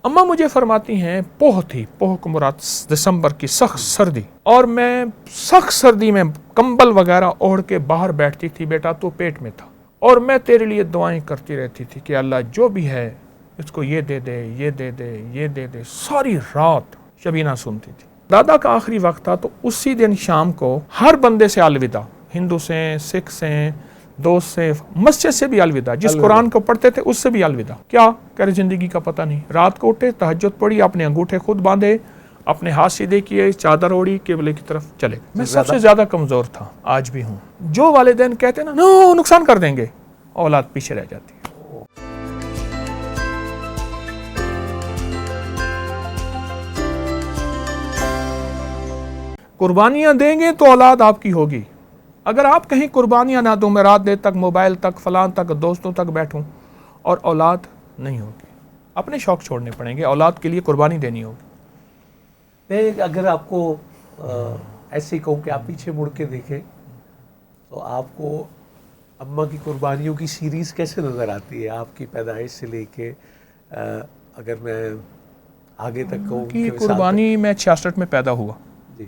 اماں مجھے فرماتی ہیں پوہ تھی، پوہ کو مراد دسمبر کی سخت سردی، اور میں سخت سردی میں کمبل وغیرہ اوڑھ کے باہر بیٹھتی تھی، بیٹا تو پیٹ میں تھا، اور میں تیرے لیے دعائیں کرتی رہتی تھی کہ اللہ جو بھی ہے اس کو یہ دے دے، یہ دے دے، یہ دے دے۔ ساری رات شبینہ سنتی تھی۔ دادا کا آخری وقت تھا تو اسی دن شام کو ہر بندے سے الوداع، ہندو سے، سکھ سے، دوست سے، مسجد سے بھی الوداع، جس قرآن کو پڑھتے تھے اس سے بھی الوداع۔ کیا کرے، زندگی کا پتہ نہیں۔ رات کو اٹھے، تہجد پڑھی، اپنے انگوٹھے خود باندھے، اپنے ہاتھ سیدھے کیے، چادر اوڑھی، قبلے کی طرف چلے۔ میں سب سے زیادہ کمزور تھا، آج بھی ہوں۔ جو والدین کہتے ہیں نا نو نقصان کر دیں گے، اولاد پیچھے رہ جاتی ہے۔ قربانیاں دیں گے تو اولاد آپ کی ہوگی۔ اگر آپ کہیں قربانیاں نہ دوں، میں رات دیر تک موبائل تک، فلان تک، دوستوں تک بیٹھوں، اور اولاد نہیں ہوگی، اپنے شوق چھوڑنے پڑیں گے، اولاد کے لیے قربانی دینی ہوگی۔ میں اگر آپ کو ایسے کہوں کہ آپ پیچھے مڑ کے دیکھیں تو آپ کو اماں کی قربانیوں کی سیریز کیسے نظر آتی ہے؟ آپ کی پیدائش سے لے کے اگر میں آگے تک کہوں کہ قربانی، میں 66 میں پیدا ہوا جی،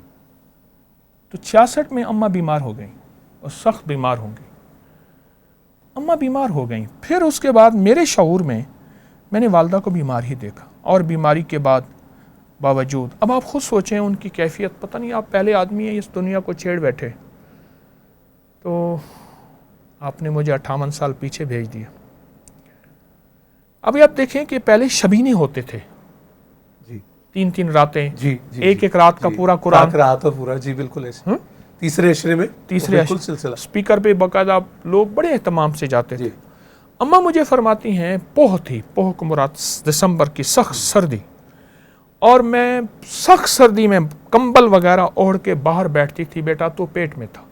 تو 66 میں اماں بیمار ہو گئیں، اور سخت بیمار ہوں گی۔ اماں بیمار ہو گئیں، پھر اس کے بعد میرے شعور میں نے والدہ کو بیمار ہی دیکھا، اور بیماری کے بعد باوجود، اب آپ خود سوچیں ان کی کیفیت، پتہ نہیں، آپ پہلے آدمی ہیں اس دنیا کو چھیڑ بیٹھے، تو آپ نے مجھے 58 سال پیچھے بھیج دیا۔ ابھی آپ دیکھیں کہ پہلے شبینے ہوتے تھے، جی 3 راتیں، جی، ایک رات کا پورا قرآن، رات اور پورا، جی بالکل ایسے، تیسرے عشرے میں، تیسرے سلسلہ اسپیکر پہ باقاعدہ لوگ بڑے اہتمام سے جاتے تھے۔ اماں مجھے فرماتی ہیں پوہ تھی، پوہ کو مراد دسمبر کی سخت سردی، اور میں سخت سردی میں کمبل وغیرہ اوڑھ کے باہر بیٹھتی تھی، بیٹا تو پیٹ میں تھا،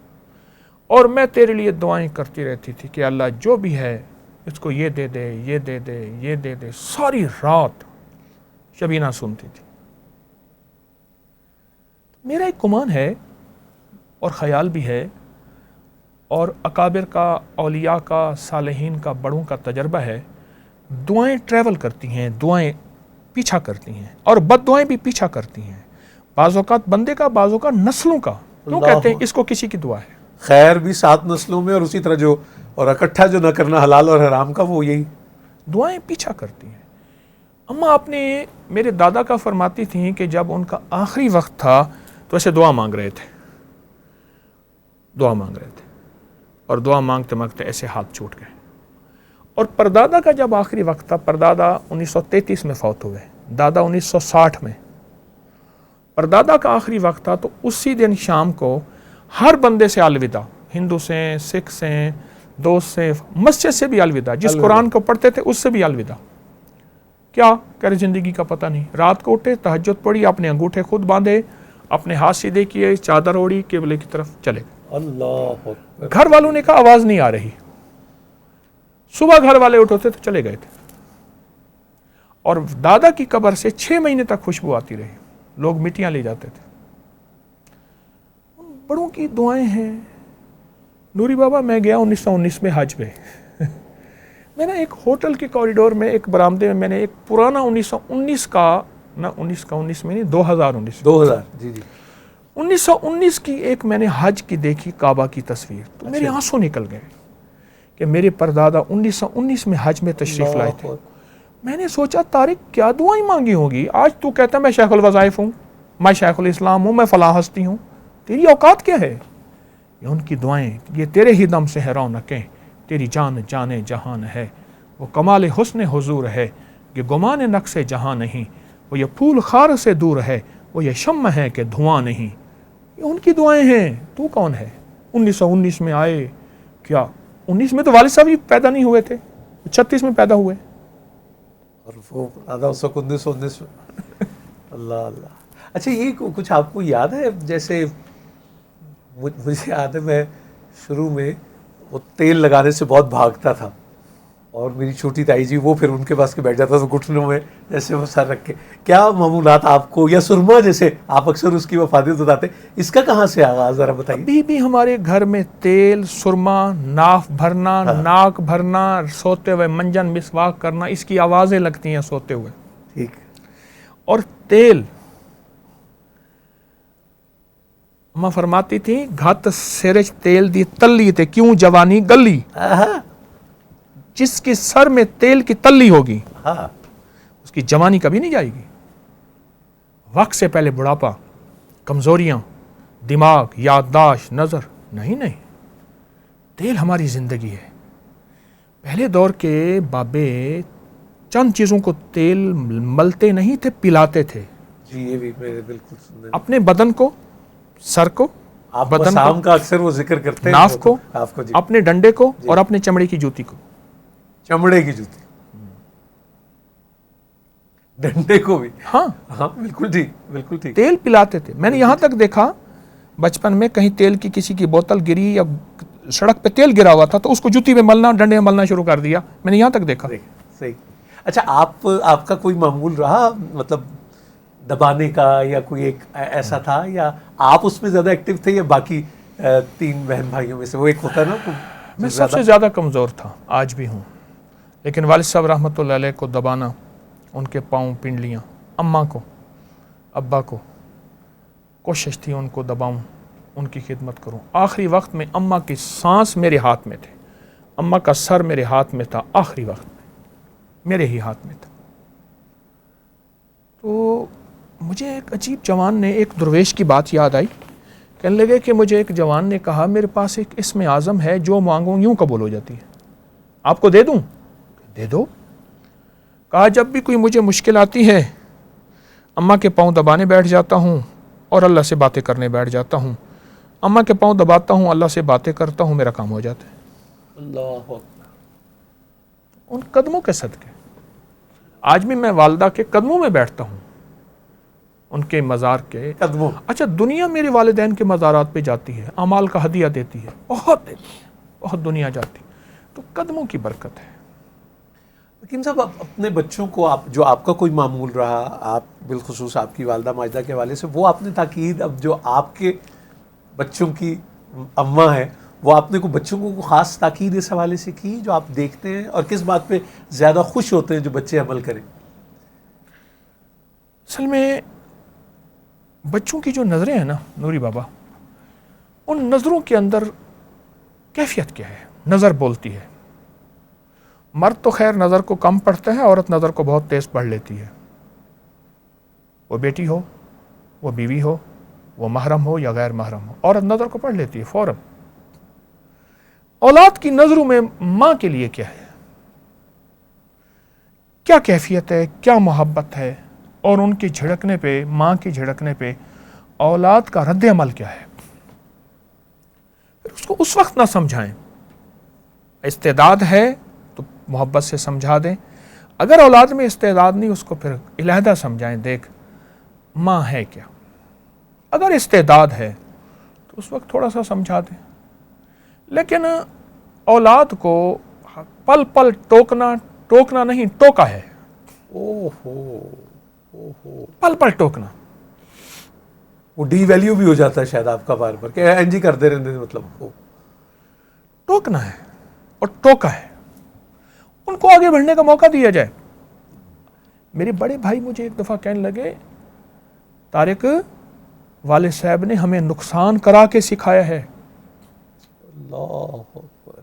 اور میں تیرے لیے دعائیں کرتی رہتی تھی کہ اللہ جو بھی ہے اس کو یہ دے دے، یہ دے دے، یہ دے دے۔ ساری رات شبینہ سنتی تھی۔ میرا ایک گمان ہے اور خیال بھی ہے، اور اکابر کا، اولیاء کا، صالحین کا، بڑوں کا تجربہ ہے، دعائیں ٹریول کرتی ہیں، دعائیں پیچھا کرتی ہیں، اور بد دعائیں بھی پیچھا کرتی ہیں، بعض اوقات بندے کا، بعض اوقات نسلوں کا۔ کیوں کہتے ہیں اس کو کسی کی دعا ہے؟ خیر بھی 7 نسلوں میں، اور اسی طرح جو، اور اکٹھا جو نہ کرنا حلال اور حرام کا، وہ یہی دعائیں پیچھا کرتی ہیں۔ اماں اپنے، میرے دادا کا فرماتی تھیں کہ جب ان کا آخری وقت تھا تو ایسے دعا مانگ رہے تھے، اور دعا مانگتے مانگتے ایسے ہاتھ چھوٹ گئے۔ اور پردادا کا جب آخری وقت تھا، پردادا 1933 میں فوت ہوئے، دادا 1960 میں، پردادا کا آخری وقت تھا تو اسی دن شام کو ہر بندے سے الوداع، ہندو سے، سکھ سے، دوست سے، مسجد سے بھی الوداع، جس قرآن کو پڑھتے تھے اس سے بھی الوداع۔ کیا کرے، زندگی کا پتہ نہیں۔ رات کو اٹھے، تہجد پڑھی، اپنے انگوٹھے خود باندھے، اپنے ہاتھ سیدھے کیے، چادر اوڑھی، قبلے کی طرف چلے گئے۔ اللہ، گھر والوں نے کہا آواز نہیں آ رہی۔ صبح گھر والے اٹھتے تو چلے گئے تھے، اور دادا کی قبر سے 6 مہینے تک خوشبو آتی رہی، لوگ مٹیاں لے جاتے تھے۔ بڑوں کی دعائیں ہیں۔ نوری بابا، میں گیا 1919 میں حج میں، میں نے ایک ہوٹل کے کوریڈور میں، ایک برآمدے میں، میں نے ایک پرانا 1919 کا، نہ 19 میں نہیں، 2019 جی جی، 1919 کی ایک میں نے حج کی دیکھی کعبہ کی تصویر، تو میرے آنسو نکل گئے کہ میرے پردادا 1919 میں حج میں تشریف لائے تھے۔ میں نے سوچا طارق کیا دعائیں مانگی ہوگی؟ آج تو کہتا میں شیخ الوظائف ہوں، میں شیخ الاسلام ہوں، میں فلاں ہستی ہوں، تیری اوقات کیا ہے؟ یہ ان کی دعائیں، یہ تیرے ہی دم سے ہے رونقیں، تیری جان جانے جہان ہے، وہ کمال حسن حضور ہے، یہ گمان نقص جہاں نہیں، وہ یہ پھول خار سے دور ہے، وہ یہ شمع ہے کہ دھواں نہیں۔ یہ ان کی دعائیں ہیں، تو کون ہے؟ 1919 میں آئے، کیا 19 میں تو والد صاحب ہی پیدا نہیں ہوئے تھے، 36 میں پیدا ہوئے، اور وہ آدھا 1919 میں۔ اللہ اللہ۔ اچھا، یہ کچھ آپ کو یاد ہے؟ جیسے مجھے یاد ہے، میں شروع میں وہ تیل لگانے سے بہت بھاگتا تھا، اور میری چھوٹی تائی جی وہ پھر ان کے پاس کے بیٹھ جاتا تھا گھٹنوں میں جیسے وہ سر رکھ کے۔ کیا معمولات آپ کو، یا سرما جیسے آپ اکثر اس کی وفادیت بتاتے، اس کا کہاں سے آغاز، ذرا بتائیے۔ ابھی بھی ہمارے گھر میں تیل، سرما، ناف بھرنا، ناک بھرنا، سوتے ہوئے منجن مسواک کرنا، اس کی آوازیں لگتی ہیں سوتے ہوئے۔ ٹھیک، اور تیل، اماں فرماتی تھی گھت سرچ تیل دی تلی تے کیوں جوانی گلی، جس کے سر میں تیل کی تلی ہوگی ہاں اس کی جوانی کبھی نہیں جائے گی. وقت سے پہلے بڑھاپا، کمزوریاں، دماغ، یادداشت، نظر، نہیں. تیل ہماری زندگی ہے. پہلے دور کے بابے چند چیزوں کو تیل ملتے نہیں تھے، پلاتے تھے. جی یہ بھی میں بالکل سن اپنے بدن کو، سر کو، آپ بدن شام کا اکثر وہ ذکر کرتے ہیں، ناف کو، ناف کو جی، اپنے ڈنڈے کو اور اپنے چمڑے کی جوتی کو. چمڑے کی جوتی، ڈنڈے کو بھی، ہاں ہاں بالکل ٹھیک، بالکل ٹھیک. تیل پلاتے تھے. میں نے یہاں تک دیکھا بچپن میں کہیں تیل کی کسی کی بوتل گری یا سڑک پہ تیل گرا ہوا تھا تو اس کو جوتی میں ملنا، ڈنڈے میں ملنا شروع کر دیا. میں نے یہاں تک دیکھا. صحیح. اچھا آپ کا کوئی معمول رہا مطلب دبانے کا، یا کوئی ایک ایسا تھا، یا آپ اس میں زیادہ ایکٹیو تھے یا باقی 3 بہن بھائیوں میں سے وہ ایک ہوتا ہے نا؟ میں سب سے زیادہ کمزور تھا، آج بھی ہوں. لیکن والد صاحب رحمۃ اللہ علیہ کو دبانا، ان کے پاؤں پنڈلیاں، اماں کو، ابا کو کوشش تھی ان کو دباؤں، ان کی خدمت کروں. آخری وقت میں اماں کی سانس میرے ہاتھ میں تھے، اماں کا سر میرے ہاتھ میں تھا، آخری وقت میں میرے ہی ہاتھ میں تھا. تو مجھے ایک عجیب جوان نے، ایک درویش کی بات یاد آئی. کہنے لگے کہ مجھے ایک جوان نے کہا میرے پاس ایک اسم اعظم ہے، جو مانگوں یوں قبول ہو جاتی ہے، آپ کو دے دوں؟ دے دو. کہا جب بھی کوئی مجھے مشکل آتی ہے اماں کے پاؤں دبانے بیٹھ جاتا ہوں اور اللہ سے باتیں کرنے بیٹھ جاتا ہوں. اماں کے پاؤں دباتا ہوں، اللہ سے باتیں کرتا ہوں، میرا کام ہو جاتا ہے. اللہ اکبر. ان قدموں کے صدقے آج بھی میں والدہ کے قدموں میں بیٹھتا ہوں، ان کے مزار کے قدموں. اچھا دنیا میرے والدین کے مزارات پہ جاتی ہے، اعمال کا ہدیہ دیتی ہے، بہت دیتی ہے، بہت دنیا جاتی، تو قدموں کی برکت ہے. لیکن صاحب اپنے بچوں کو جو آپ کا کوئی معمول رہا، آپ بالخصوص آپ کی والدہ ماجدہ کے حوالے سے، وہ آپ نے تاکید، اب جو آپ کے بچوں کی اماں ہے، وہ آپ نے کو بچوں کو خاص تاکید اس حوالے سے کی جو آپ دیکھتے ہیں، اور کس بات پہ زیادہ خوش ہوتے ہیں جو بچے عمل کریں؟ اصل میں بچوں کی جو نظریں ہیں نا نوری بابا، ان نظروں کے اندر کیفیت کیا ہے؟ نظر بولتی ہے. مرد تو خیر نظر کو کم پڑھتا ہے، عورت نظر کو بہت تیز پڑھ لیتی ہے. وہ بیٹی ہو، وہ بیوی ہو، وہ محرم ہو یا غیر محرم ہو، عورت نظر کو پڑھ لیتی ہے فوراً. اولاد کی نظروں میں ماں کے لیے کیا ہے، کیا کیفیت ہے، کیا محبت ہے، اور ان کی جھڑکنے پہ، ماں کی جھڑکنے پہ اولاد کا رد عمل کیا ہے. پھر اس کو اس وقت نہ سمجھائیں. استعداد ہے تو محبت سے سمجھا دیں. اگر اولاد میں استعداد نہیں، اس کو پھر علیحدہ سمجھائیں، دیکھ ماں ہے کیا. اگر استعداد ہے تو اس وقت تھوڑا سا سمجھا دیں. لیکن اولاد کو پل پل ٹوکنا نہیں، ٹوکا ہے. پل پل ٹوکنا، وہ ڈی ویلیو بھی ہو جاتا ہے شاید آپ کا بار بار، کہ این جی کرتے رہتے، مطلب وہ ٹوکنا ہے اور ٹوکا ہے. ان کو آگے بڑھنے کا موقع دیا جائے. میرے بڑے بھائی مجھے ایک دفعہ کہنے لگے طارق، والد صاحب نے ہمیں نقصان کرا کے سکھایا ہے. اللہ اکبر.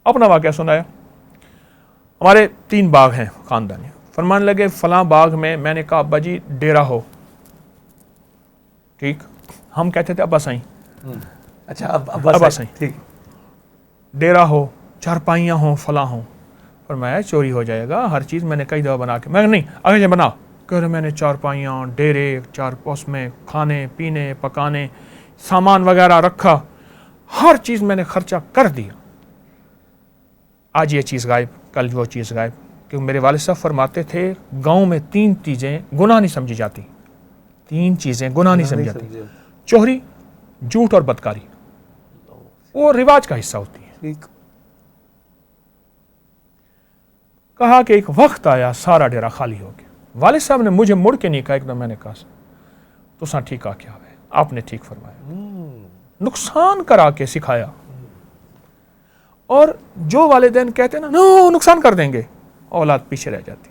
اپنا واقعہ سنایا. ہمارے 3 باغ ہیں خاندانی. فرمانے لگے فلاں باغ میں نے کہا ابا جی ڈیرا ہو. ٹھیک، ہم کہتے تھے ابا سائیں. اچھا ابا سائیں ٹھیک. ڈیرا ہو، چارپائیاں ہوں، فلاں ہوں. فرمایا چوری ہو جائے گا، ہر چیز میں نے کئی دفعہ بنا کے، میں نہیں آگے سے بنا. کہہ رہے میں نے چارپائیاں، ڈیرے، اس میں کھانے پینے پکانے سامان وغیرہ رکھا، ہر چیز میں نے خرچہ کر دیا. آج یہ چیز غائب، کل وہ چیز غائب. کیونکہ میرے والد صاحب فرماتے تھے گاؤں میں 3 چیزیں گناہ نہیں سمجھی جاتی. 3 چیزیں گناہ نہیں سمجھی جاتی: چوری، جھوٹ اور بدکاری. وہ رواج کا حصہ ہوتی ہے. ٹھیک. کہا کہ ایک وقت آیا سارا ڈیرا خالی ہو گیا. والد صاحب نے مجھے مڑ کے نہیں کہا، ایک دم میں نے کہا تساں ٹھیک آ کیا ہے، آپ نے ٹھیک فرمایا. نقصان کرا کے سکھایا. اور جو والدین کہتے ہیں نا نو نقصان کر دیں گے، اولاد پیچھے رہ جاتی.